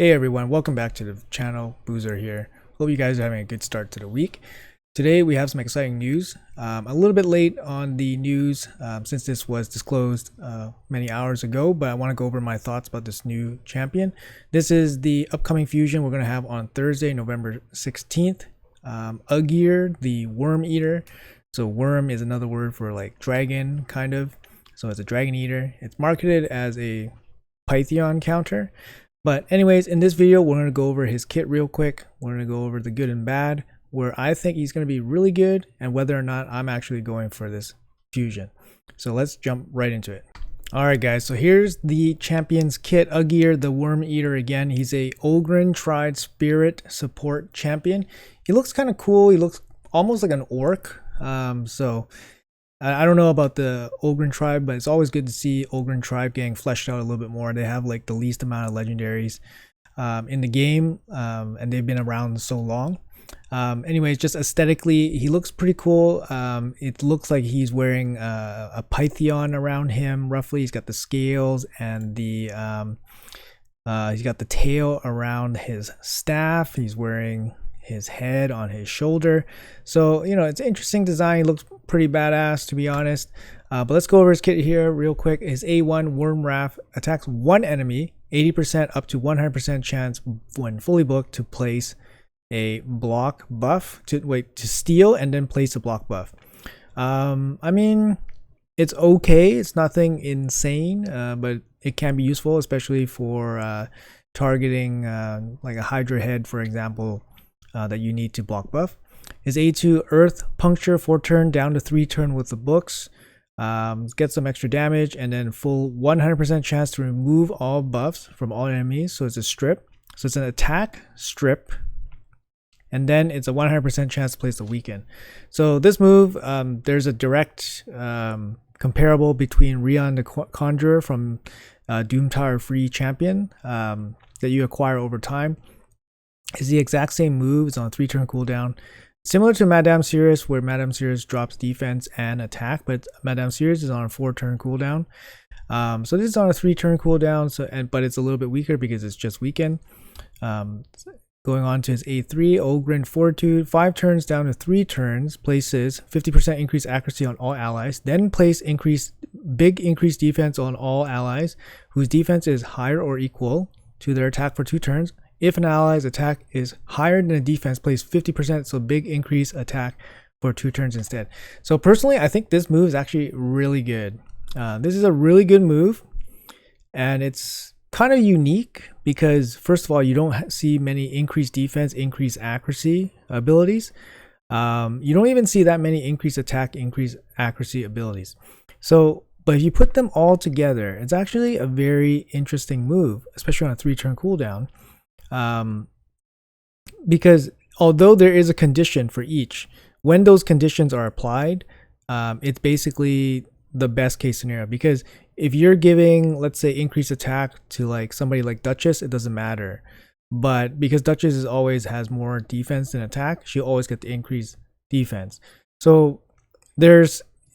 Hey everyone, welcome back to the channel. Boozer here. Hope you guys are having a good start to the week. Today we have some exciting news. A little bit late on the news since this was disclosed many hours ago, but I want to go over my thoughts about this new champion. This is the upcoming fusion we're going to have on Thursday, November 16th. Ugir the Wyrmeater. So worm is another word for like dragon, kind of. So it's a dragon eater. It's marketed as a Python counter. But anyways, in this video, we're going to go over his kit real quick. We're going to go over the good and bad, where I think he's going to be really good, and whether or not I'm actually going for this fusion. So let's jump right into it. Alright guys, so here's the champion's kit. Ugir the Wyrmeater again. He's a Ugir tried spirit support champion. He looks kind of cool. He looks almost like an orc. I don't know about the Ugir tribe, but it's always good to see Ugir tribe getting fleshed out a little bit more. They have like the least amount of legendaries in the game, and they've been around so long. Anyways, just aesthetically, he looks pretty cool. It looks like he's wearing a Python around him, roughly. He's got the scales and the he's got the tail around his staff. He's wearing his head on his shoulder. So, you know, it's an interesting design. He looks pretty badass, to be honest. But let's go over his kit here real quick. His A1 Worm Wrath attacks one enemy, 80% up to 100% chance when fully booked to place a block buff, to steal and then place a block buff. I mean, it's okay. It's nothing insane, but it can be useful, especially for targeting like a Hydra head, for example, that you need to block buff. His A2 Earth Puncture 4 turn down to 3 turn with the books. Get some extra damage, and then full 100% chance to remove all buffs from all enemies. So it's a strip. So it's an attack strip, and then it's a 100% chance to place the weaken. So this move, there's a direct comparable between Rion the Conjurer from Doom Tower Free Champion that you acquire over time. It's the exact same move. It's on a 3-turn cooldown. Similar to Madame Sirius, where Madame Sirius drops defense and attack, but Madame Sirius is on a 4-turn cooldown. So this is on a 3-turn cooldown, but it's a little bit weaker because it's just weakened. Going on to his A3, Ugir Fortitude, 5 turns down to 3 turns, places 50% increased accuracy on all allies, then place big increased defense on all allies whose defense is higher or equal to their attack for 2 turns. If an ally's attack is higher than a defense, place 50%, so big increase attack for 2 turns instead. So personally, I think this move is actually really good. This is a really good move, and it's kind of unique because, first of all, you don't see many increased defense, increased accuracy abilities. You don't even see that many increased attack, increased accuracy abilities. So, but if you put them all together, it's actually a very interesting move, especially on a 3-turn cooldown. Because although there is a condition for each, when those conditions are applied, it's basically the best case scenario. Because if you're giving, let's say, increased attack to like somebody like Duchess, it doesn't matter. But because Duchess always has more defense than attack, she'll always get the increased defense. So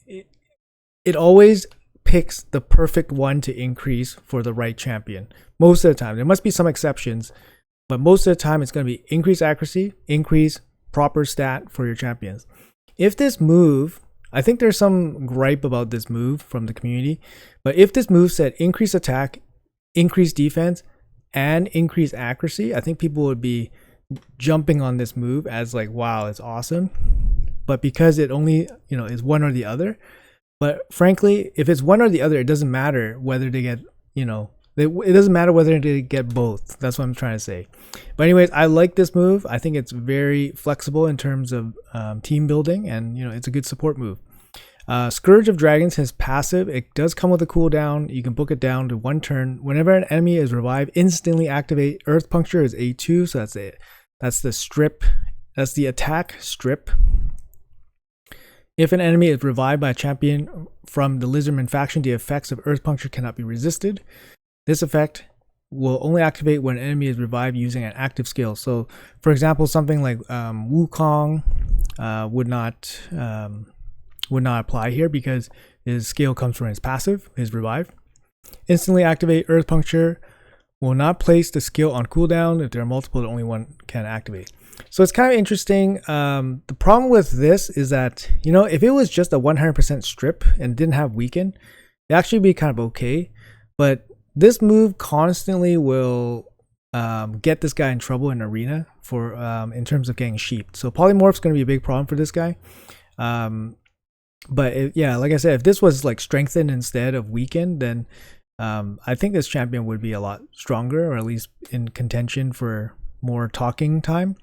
it always picks the perfect one to increase for the right champion. Most of the time. There must be some exceptions, but most of the time it's going to be increased accuracy, increase proper stat for your champions. If this move, I think there's some gripe about this move from the community, but if this move said increase attack, increase defense, and increase accuracy, I think people would be jumping on this move as like, wow, it's awesome. But because it only, you know, is one or the other. But frankly, if it's one or the other, it doesn't matter whether they get, you know, it doesn't matter whether they get both. That's what I'm trying to say. But anyways, I like this move. I think it's very flexible in terms of team building, and you know, it's a good support move. Scourge of Dragons, his passive, it does come with a cooldown. You can book it down to 1 turn. Whenever an enemy is revived, instantly activate Earth Puncture is A2. So that's it. That's the strip. That's the attack strip. If an enemy is revived by a champion from the Lizardman faction, the effects of Earth Puncture cannot be resisted. This effect will only activate when an enemy is revived using an active skill. So, for example, something like Wukong would not apply here because his skill comes from his passive, his revive. Instantly activate Earth Puncture will not place the skill on cooldown. If there are multiple, only one can activate. So it's kind of interesting. The problem with this is that, you know, if it was just a 100% strip and didn't have weaken, it'd actually be kind of okay. But this move constantly will get this guy in trouble in arena for in terms of getting sheeped. So polymorph's going to be a big problem for this guy. But yeah, like I said, if this was like strengthened instead of weakened, then I think this champion would be a lot stronger, or at least in contention for more talking time.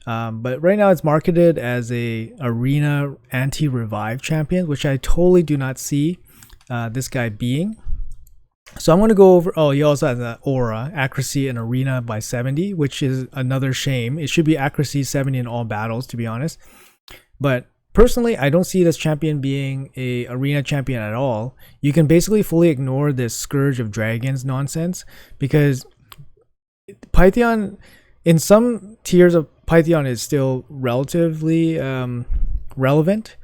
But right now it's marketed as a arena anti-revive champion, which I totally do not see this guy being. So I'm going to go over, oh, he also has an aura, accuracy and arena by 70, which is another shame. It should be accuracy 70 in all battles, to be honest. But personally, I don't see this champion being a arena champion at all. You can basically fully ignore this Scourge of Dragons nonsense, because Pythion, in some tiers of Pythion, is still relatively relevant.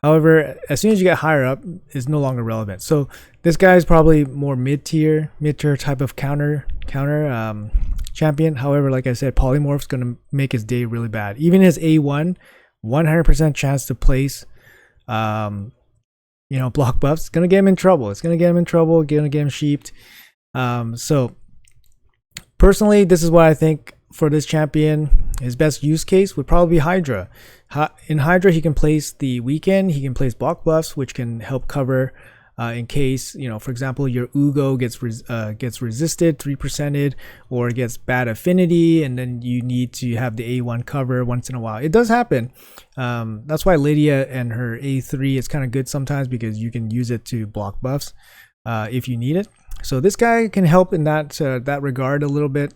However, as soon as you get higher up, it's no longer relevant. So this guy is probably more mid-tier type of counter champion. However, like I said, polymorph's going to make his day really bad. Even his A1, 100% chance to place you know, block buffs, it's going to get him in trouble. It's going to get him in trouble, going to get him sheeped. So personally, this is what I think for this champion. His best use case would probably be Hydra. In Hydra, he can place the weaken, he can place block buffs, which can help cover in case, you know, for example, your Ugo gets resisted, 3%ed, or gets bad affinity, and then you need to have the A1 cover once in a while. It does happen. That's why Lydia and her A3 is kind of good sometimes, because you can use it to block buffs if you need it. So this guy can help in that regard a little bit.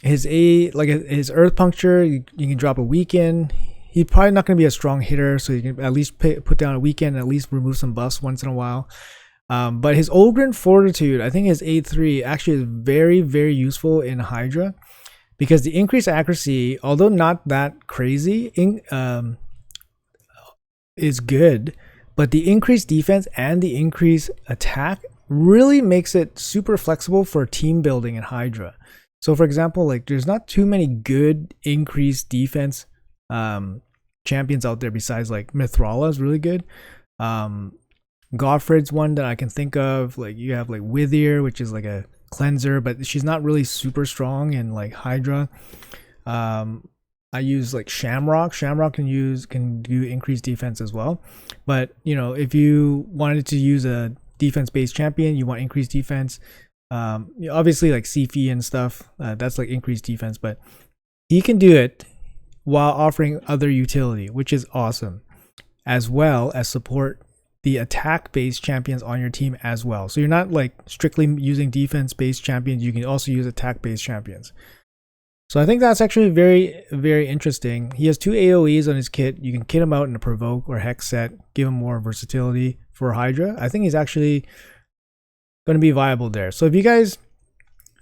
His Earth Puncture, you can drop a weaken. He's probably not going to be a strong hitter, so you can at least put down a weaken and at least remove some buffs once in a while. But his Ugir Fortitude, I think his A3 actually is very, very useful in Hydra, because the increased accuracy, although not that crazy, is good, but the increased defense and the increased attack really makes it super flexible for team building in Hydra. So for example, like there's not too many good increased defense champions out there besides like Mithrala is really good. Gottfried's one that I can think of. Like you have like Wither, which is like a cleanser, but she's not really super strong in like Hydra. I use like Shamrock. Shamrock can do increased defense as well. But you know, if you wanted to use a defense based champion, you want increased defense. Obviously like Sifi and stuff, that's like increased defense, but he can do it while offering other utility, which is awesome, as well as support the attack based champions on your team as well. So you're not like strictly using defense based champions, you can also use attack based champions. So I think that's actually very, very interesting. He has 2 AoEs on his kit. You can kit him out in a provoke or hex set, give him more versatility for Hydra. I think he's actually going to be viable there. So if you guys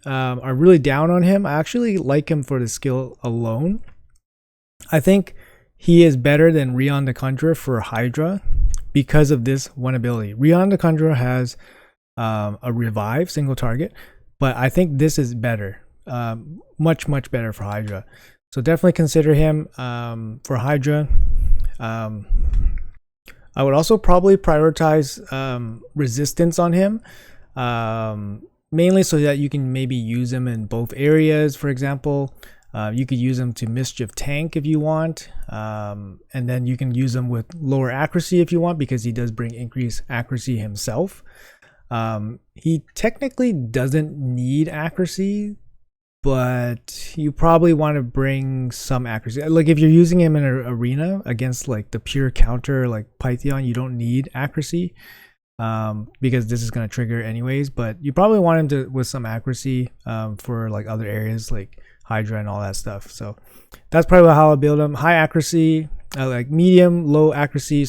are really down on him, I actually like him for the skill alone. I think he is better than Rion the Conjurer for Hydra because of this one ability. Rion the Conjurer has a revive single target, but I think this is better, much better for Hydra. So definitely consider him for Hydra. I would also probably prioritize resistance on him, mainly so that you can maybe use him in both areas. For example, you could use him to mischief tank if you want, and then you can use him with lower accuracy if you want, because he does bring increased accuracy himself. He technically doesn't need accuracy, but you probably want to bring some accuracy. Like if you're using him in an arena against like the pure counter like Pythion, you don't need accuracy, because this is going to trigger anyways, but you probably want him to with some accuracy for like other areas like Hydra and all that stuff. So that's probably how I build him. High accuracy, like medium, low accuracy,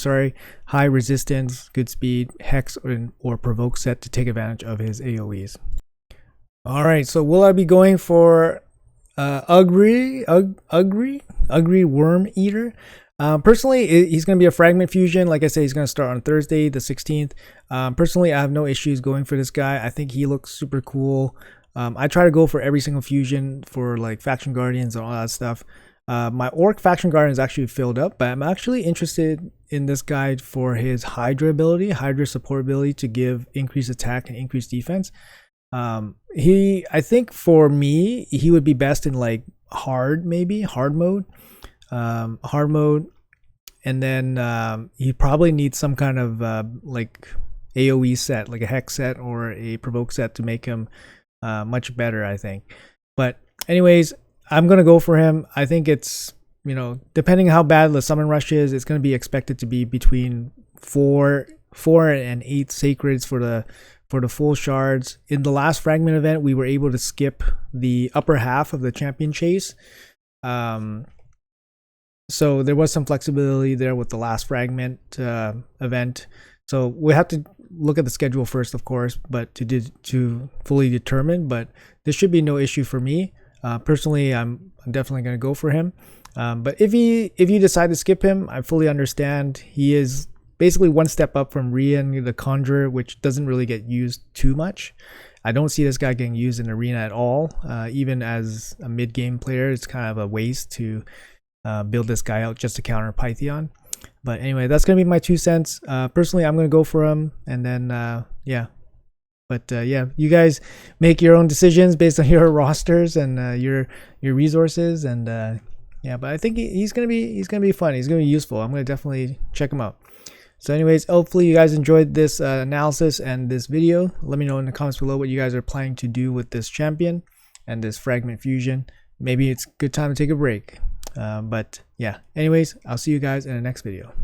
high resistance, good speed, hex or provoke set to take advantage of his AoEs. All right, so will I be going for Ugir Wyrmeater? Personally, he's going to be a Fragment fusion. Like I said, he's going to start on Thursday, the 16th. Personally, I have no issues going for this guy. I think he looks super cool. I try to go for every single fusion for like Faction Guardians and all that stuff. My Orc Faction Guardian is actually filled up, but I'm actually interested in this guy for his Hydra ability, Hydra support ability to give increased attack and increased defense. I think for me, he would be best in like hard mode. Hard mode, and then he probably needs some kind of like AoE set, like a hex set or a provoke set to make him much better, I think. But anyways, I'm gonna go for him. I think it's, you know, depending how bad the summon rush is, it's gonna be expected to be between 4 and 8 sacreds for the full shards. In the last Fragment event, we were able to skip the upper half of the champion chase. So there was some flexibility there with the last Fragment event. So we have to look at the schedule first, of course, but to fully determine. But this should be no issue for me. Personally, I'm definitely going to go for him. But if you decide to skip him, I fully understand. He is basically one step up from Rian the Conjurer, which doesn't really get used too much. I don't see this guy getting used in Arena at all. Even as a mid-game player, it's kind of a waste to build this guy out just to counter Pytheon. But anyway, that's gonna be my 2 cents. Personally, I'm gonna go for him, and then yeah. But yeah, you guys make your own decisions based on your rosters and your resources, and yeah. But I think he's gonna be fun. He's gonna be useful. I'm gonna definitely check him out. So anyways, hopefully you guys enjoyed this analysis and this video. Let me know in the comments below what you guys are planning to do with this champion and this Fragment fusion. Maybe it's a good time to take a break. But yeah, anyways, I'll see you guys in the next video.